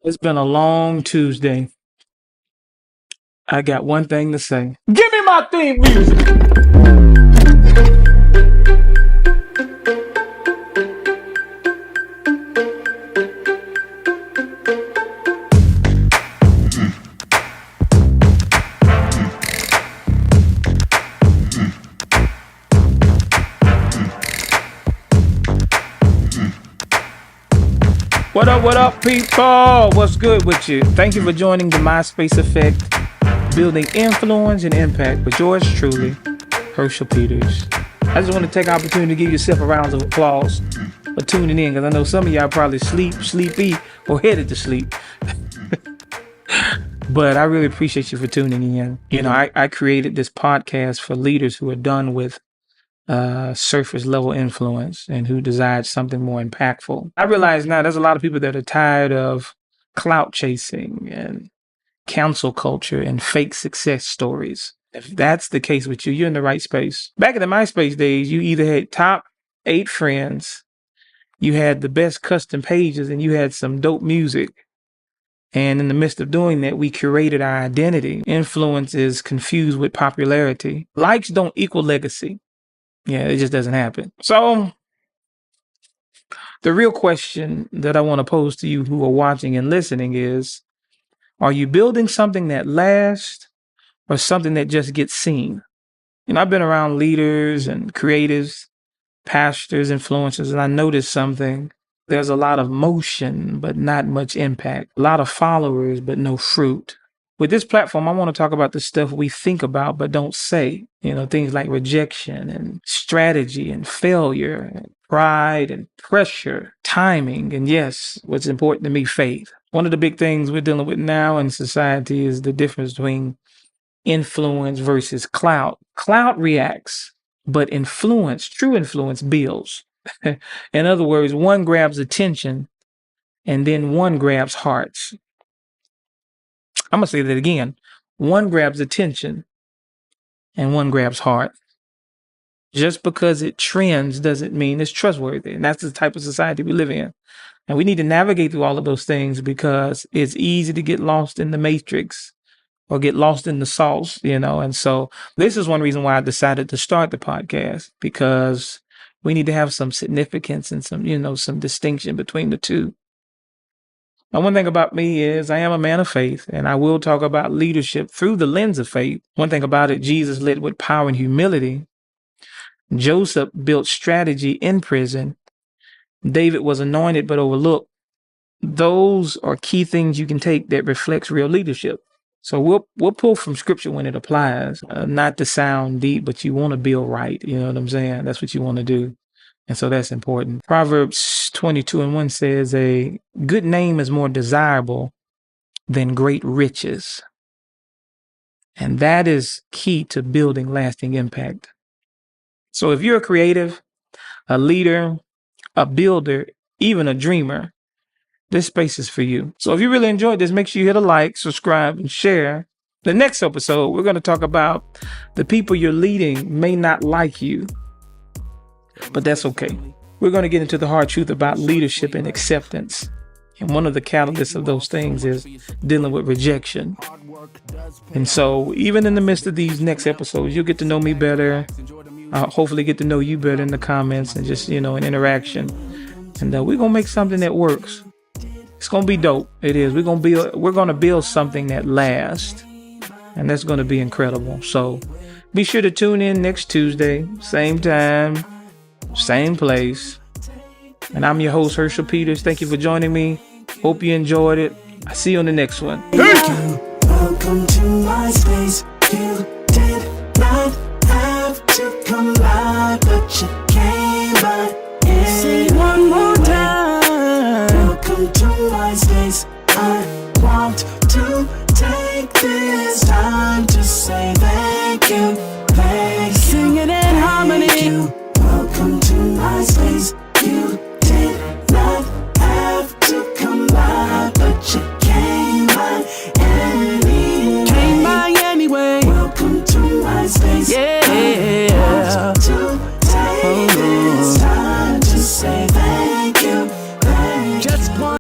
It's been a long Tuesday. I got one thing to say. Give me my theme music! What up, people? What's good with you? Thank you for joining the MySpace Effect, building influence and impact with yours truly, Herschel Peters. I just want to take the opportunity to give yourself a round of applause for tuning in, because I know some of y'all probably sleepy, or headed to sleep. But I really appreciate you for tuning in. You know, I created this podcast for leaders who are done with surface level influence and who desire something more impactful. I realize now there's a lot of people that are tired of clout chasing and cancel culture and fake success stories. If that's the case with you, you're in the right space. Back in the MySpace days, you either had top 8 friends, you had the best custom pages, and you had some dope music. And in the midst of doing that, we curated our identity. Influence is confused with popularity. Likes don't equal legacy. Yeah, it just doesn't happen. So the real question that I want to pose to you who are watching and listening is, are you building something that lasts or something that just gets seen? You know, I've been around leaders and creatives, pastors, influencers, and I noticed something. There's a lot of motion, but not much impact. A lot of followers, but no fruit. With this platform, I want to talk about the stuff we think about but don't say. You know, things like rejection and strategy and failure and pride and pressure, timing, and yes, what's important to me, faith. One of the big things we're dealing with now in society is the difference between influence versus clout. Clout reacts, but influence, true influence, builds. In other words, one grabs attention and then one grabs hearts. I'm going to say that again. One grabs attention and one grabs heart. Just because it trends doesn't mean it's trustworthy. And that's the type of society we live in. And we need to navigate through all of those things because it's easy to get lost in the matrix or get lost in the sauce, you know. And so this is one reason why I decided to start the podcast, because we need to have some significance and some, you know, some distinction between the two. Now, one thing about me is I am a man of faith, and I will talk about leadership through the lens of faith. One thing about it, Jesus led with power and humility. Joseph built strategy in prison. David was anointed but overlooked. Those are key things you can take that reflects real leadership. So we'll pull from scripture when it applies, not to sound deep, but you want to build right. You know what I'm saying? That's what you want to do. And so that's important. Proverbs 22:1 says, a good name is more desirable than great riches. And that is key to building lasting impact. So if you're a creative, a leader, a builder, even a dreamer, this space is for you. So if you really enjoyed this, make sure you hit a like, subscribe, and share. The next episode, we're going to talk about the people you're leading may not like you, but that's okay. We're going to get into the hard truth about leadership and acceptance. And one of the catalysts of those things is dealing with rejection. And so even in the midst of these next episodes, you'll get to know me better. I'll hopefully get to know you better in the comments and just, you know, an interaction. And we're going to make something that works. It's going to be dope. It is. We're going to build something that lasts. And that's going to be incredible. So be sure to tune in next Tuesday, same time, same place. And I'm your host, Herschel Peters. Thank you for joining me. Hope you enjoyed it. I'll see you on the next one. Welcome to MySpace. You did not have to come by, but you came by. Say it one more time. Welcome to MySpace. I want to take this time.